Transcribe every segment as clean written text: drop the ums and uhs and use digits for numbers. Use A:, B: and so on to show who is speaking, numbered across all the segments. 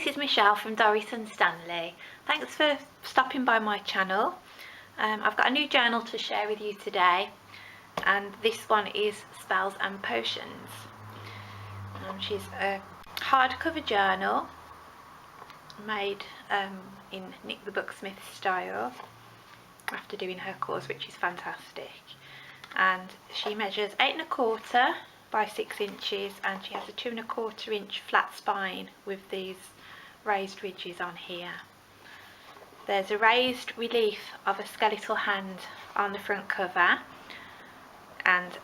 A: this is Michelle from Doris and Stanley. Thanks for stopping by my channel. I've got a new journal to share with you today, and this one is Spells and Potions. She's a hardcover journal made in Nick the Booksmith style after doing her course, which is fantastic. And she measures 8 1/4 by 6 inches, and she has a 2 1/4 inch flat spine with these raised ridges on here. There's a raised relief of a skeletal hand on the front cover, and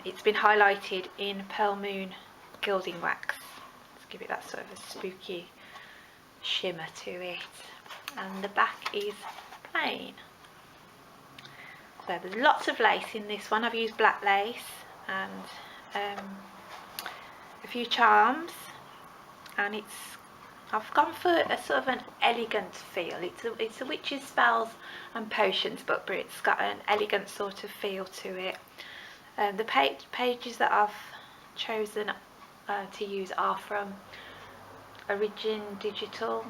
A: it's been highlighted in Pearl Moon gilding wax. Let's give it that sort of a spooky shimmer to it. And the back is plain. So there's lots of lace in this one. I've used black lace and a few charms, and I've gone for a sort of an elegant feel. It's a witch's spells and potions book, but it's got an elegant sort of feel to it. The pages that I've chosen to use are from Origins Digital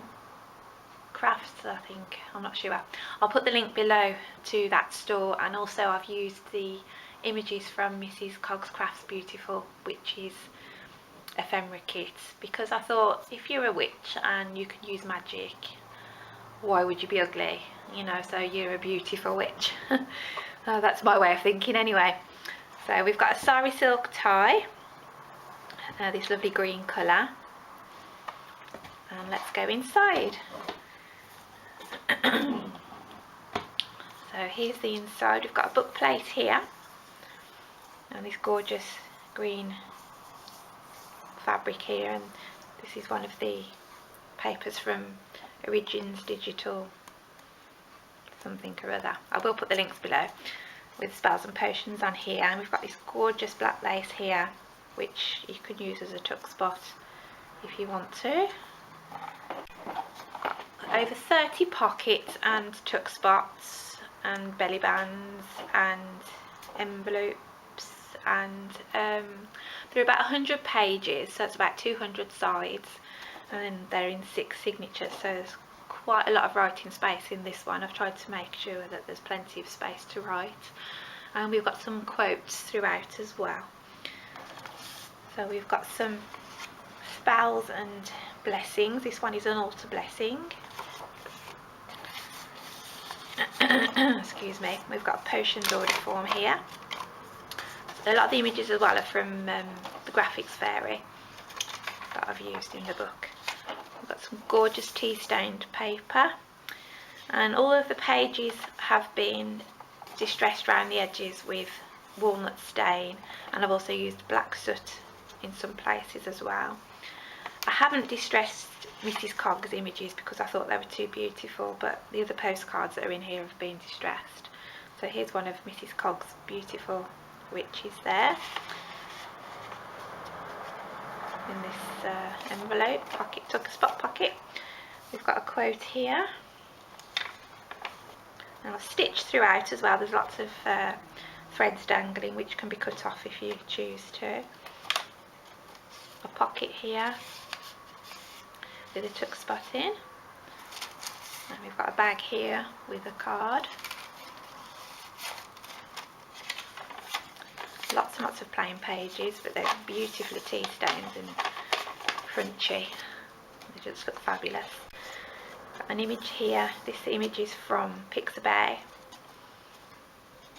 A: Crafts, I think. I'm not sure. I'll put the link below to that store, and also I've used the images from Mrs Cogs Crafts Beautiful Witches ephemera kit, because I thought if you're a witch and you can use magic, why would you be ugly? You know, so you're a beautiful witch. That's my way of thinking anyway. So we've got a sari silk tie, this lovely green colour, and let's go inside. So here's the inside. We've got a book plate here and this gorgeous green fabric here, and this is one of the papers from Origins Digital something or other. I will put the links below, with spells and potions on here. And we've got this gorgeous black lace here, which you can use as a tuck spot if you want to. Got over 30 pockets and tuck spots and belly bands and envelopes, and there are about 100 pages, so it's about 200 sides, and then they're in 6 signatures, so there's quite a lot of writing space in this one. I've tried to make sure that there's plenty of space to write, and we've got some quotes throughout as well. So we've got some spells and blessings. This one is an altar blessing. Excuse me. We've got a potions order form here. A lot of the images as well are from the graphics fairy that I've used in the book. We've got some gorgeous tea stained paper, and all of the pages have been distressed around the edges with walnut stain, and I've also used black soot in some places as well. I haven't distressed Mrs Cogs images because I thought they were too beautiful, but the other postcards that are in here have been distressed. So here's one of Mrs Cogs' beautiful witches there in this envelope pocket, tuck spot pocket. We've got a quote here, and I've stitched throughout as well. There's lots of threads dangling, which can be cut off if you choose to. A pocket here with a tuck spot in, and we've got a bag here with a card. Lots and lots of plain pages, but they're beautifully tea stained and crunchy. They just look fabulous. Got an image here. This image is from Pixabay,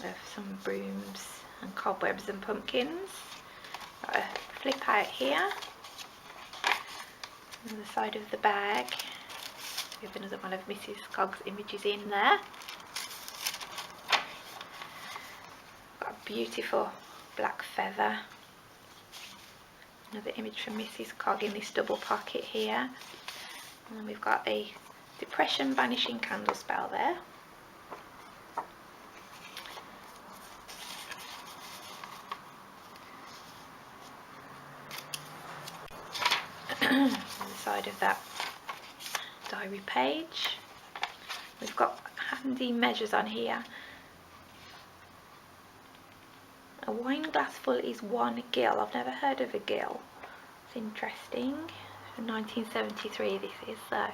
A: of some brooms and cobwebs and pumpkins. Got a flip out here on the side of the bag. We have another one of Mrs Cogs' images in there. Got a beautiful black feather. Another image from Mrs Cog in this double pocket here. And then we've got a depression banishing candle spell there. On the side of that diary page, we've got handy measures on here. A wine glass full is 1 gill. I've never heard of a gill. It's interesting. 1973 this is, so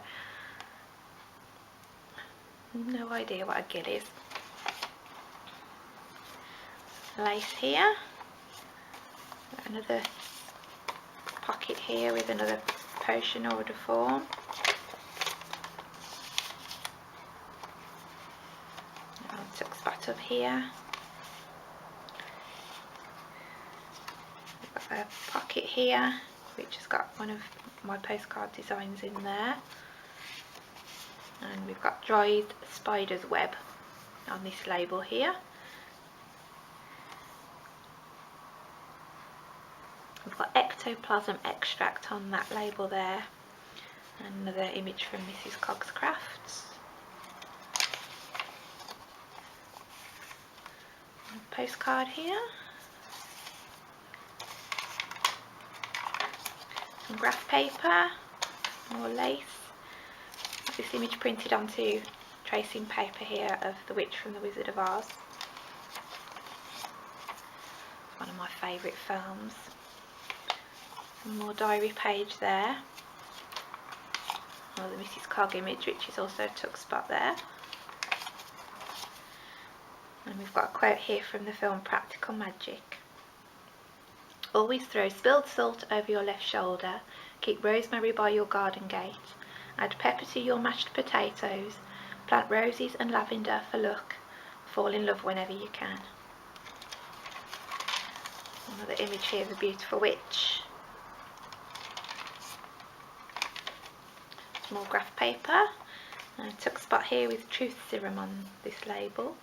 A: no idea what a gill is. Lace here, another pocket here with another potion order form. Tuck spot up here. We've got a pocket here which has got one of my postcard designs in there, and we've got dried spider's web on this label here. We've got ectoplasm extract on that label there, and another image from Mrs Cogs Crafts. A postcard here. Some graph paper, more lace. This image printed onto tracing paper here of the witch from the Wizard of Oz. It's one of my favourite films. Some more diary page there. Or the Mrs Cog image, which is also a tuck spot there. And we've got a quote here from the film Practical Magic. Always throw spilled salt over your left shoulder, keep rosemary by your garden gate, add pepper to your mashed potatoes, plant roses and lavender for luck, fall in love whenever you can. Another image here of a beautiful witch. Some more graph paper, and a tuck spot here with truth serum on this label.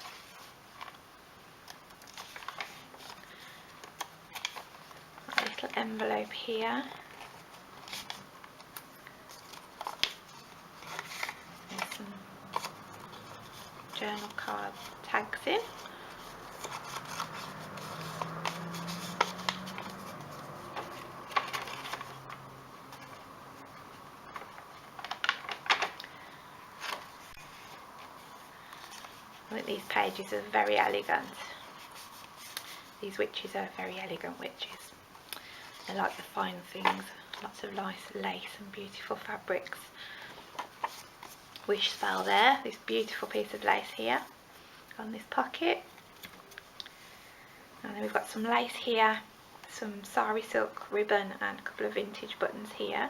A: Envelope here, and some journal card tags in. I think these pages are very elegant. These witches are very elegant witches. I like the fine things, lots of nice lace and beautiful fabrics. Wish spell there, this beautiful piece of lace here on this pocket. And then we've got some lace here, some sari silk ribbon and a couple of vintage buttons here.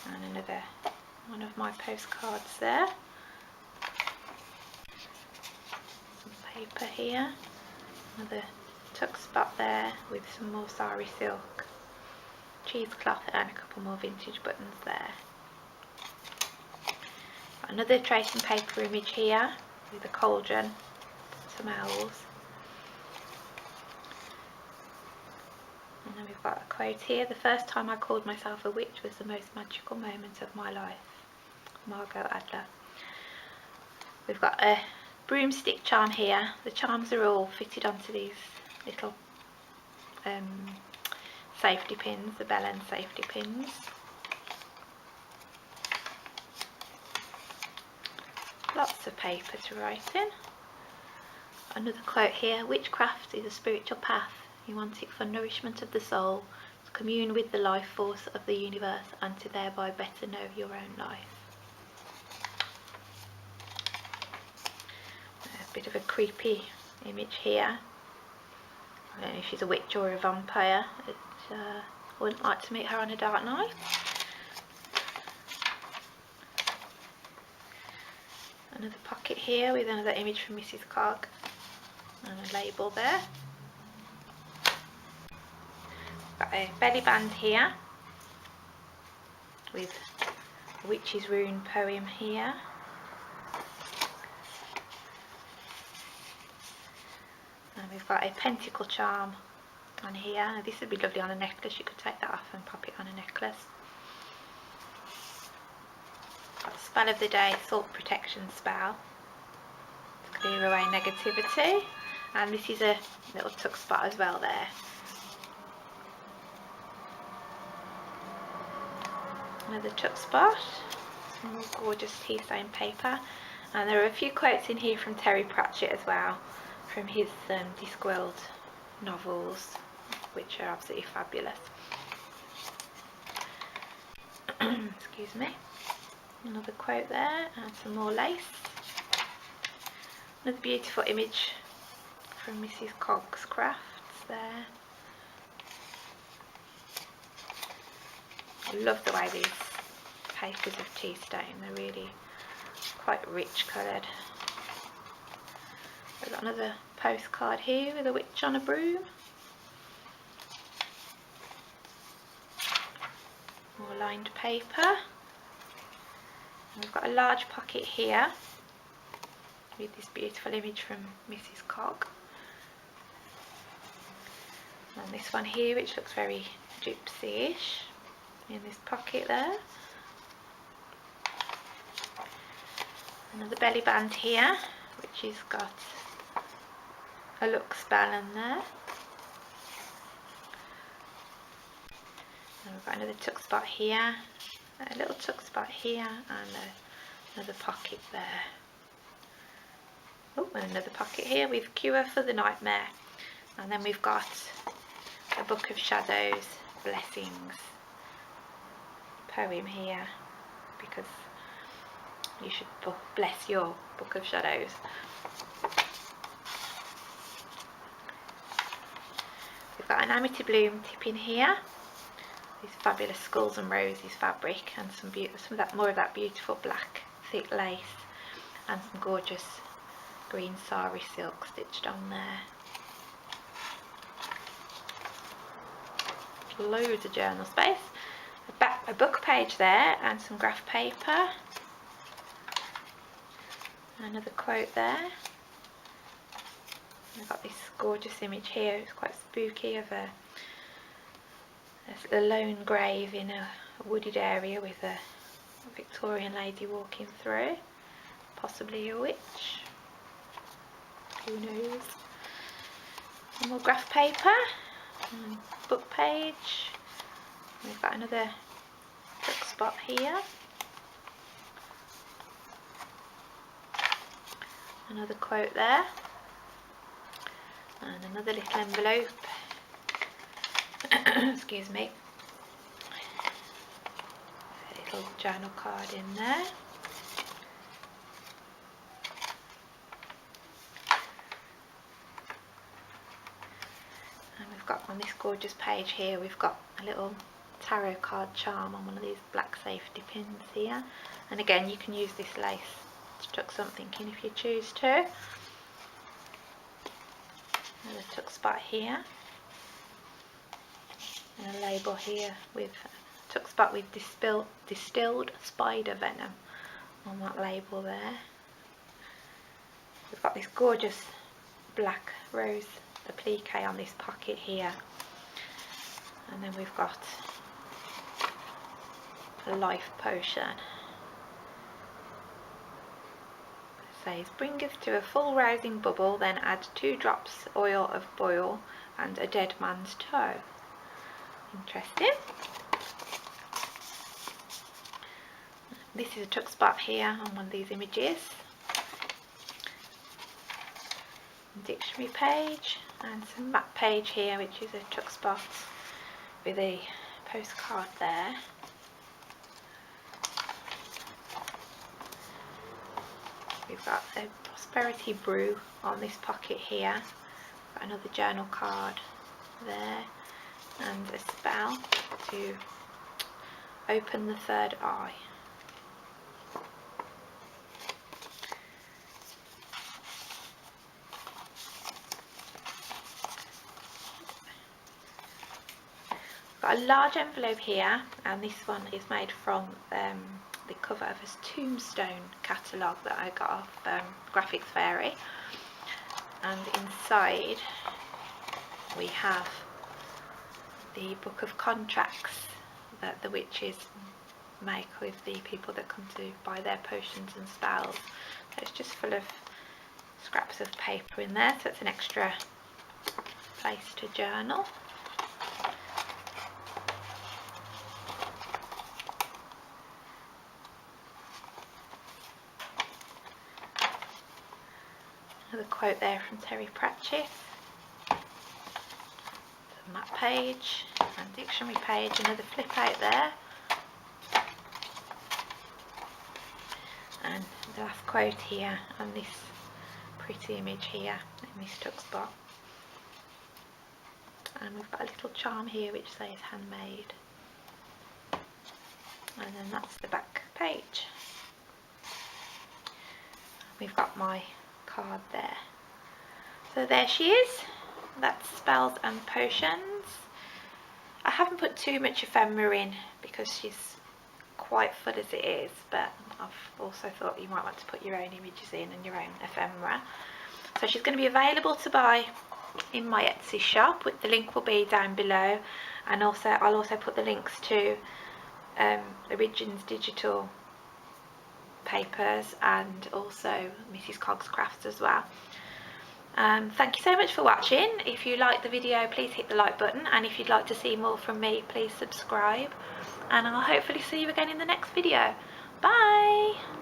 A: And another one of my postcards there. Some paper here, another tuck spot there with some more sari silk, cheesecloth and a couple more vintage buttons there. Another tracing paper image here with a cauldron, some owls, and then we've got a quote here: the first time I called myself a witch was the most magical moment of my life. Margot Adler. We've got a broomstick charm here. The charms are all fitted onto these little safety pins, the bell end safety pins. Lots of paper to write in. Another quote here: witchcraft is a spiritual path. You want it for nourishment of the soul, to commune with the life force of the universe and to thereby better know your own life. A bit of a creepy image here. I don't know if she's a witch or a vampire. Wouldn't like to meet her on a dark night. Another pocket here with another image from Mrs Cog and a label there. Got a belly band here with a witch's rune poem here. And we've got a pentacle charm on here. Now this would be lovely on a necklace. You could take that off and pop it on a necklace. Got the spell of the day, salt protection spell to clear away negativity. And this is a little tuck spot as well there. Another tuck spot. Some more gorgeous tea stain paper. And there are a few quotes in here from Terry Pratchett as well, from his Discworld novels, which are absolutely fabulous. excuse me. Another quote there, and some more lace. Another beautiful image from Mrs Cogs Crafts there. I love the way these papers of tea stain, they're really quite rich coloured. We've got another postcard here with a witch on a broom. More lined paper. And we've got a large pocket here with this beautiful image from Mrs Cog. And this one here, which looks very gypsy-ish, in this pocket there. Another belly band here, which has got a luck spell in there. And we've got another tuck spot here, a little tuck spot here, and another pocket there. Oh, and another pocket here with Cure for the Nightmare. And then we've got a Book of Shadows, Blessings poem here, because you should bless your Book of Shadows. We've got an Amity Bloom tip in here, this fabulous Skulls and Roses fabric, and some of that, more of that beautiful black thick lace, and some gorgeous green sari silk stitched on there. Loads of journal space. A book page there, and some graph paper. Another quote there. I've got this gorgeous image here, it's quite spooky, of a lone grave in a wooded area with a Victorian lady walking through, possibly a witch, who knows. Some more graph paper, and book page. We've got another tuck spot here. Another quote there, and another little envelope. Excuse me. A little journal card in there. And we've got on this gorgeous page here, we've got a little tarot card charm on one of these black safety pins here. And again, you can use this lace to tuck something in if you choose to. Another tuck spot here, and a label here with a tuck spot with distilled spider venom on that label there. We've got this gorgeous black rose applique on this pocket here, and then we've got a life potion. Says, bringeth to a full rousing bubble, then add 2 drops oil of boil and a dead man's toe. Interesting. This is a tuck spot here on one of these images. Dictionary page, and some map page here, which is a tuck spot with a postcard there. We've got a prosperity brew on this pocket here. Got another journal card there, and a spell to open the third eye. Got a large envelope here, and this one is made from the cover of a tombstone catalogue that I got off Graphics Fairy, and inside we have the book of contracts that the witches make with the people that come to buy their potions and spells. So it's just full of scraps of paper in there, so it's an extra place to journal. Another quote there from Terry Pratchett. The map page and dictionary page, another flip out there. And the last quote here on this pretty image here in this tuck spot. And we've got a little charm here which says handmade. And then that's the back page. We've got my card there. So there she is. That's Spells and Potions. I haven't put too much ephemera in because she's quite full as it is, but I've also thought you might want to put your own images in and your own ephemera. So she's going to be available to buy in my Etsy shop. The link will be down below, and also I'll also put the links to Origins Digital papers and also Mrs Cogs Crafts as well. Thank you so much for watching. If you liked the video, please hit the like button, and if you'd like to see more from me, please subscribe, and I'll hopefully see you again in the next video. Bye!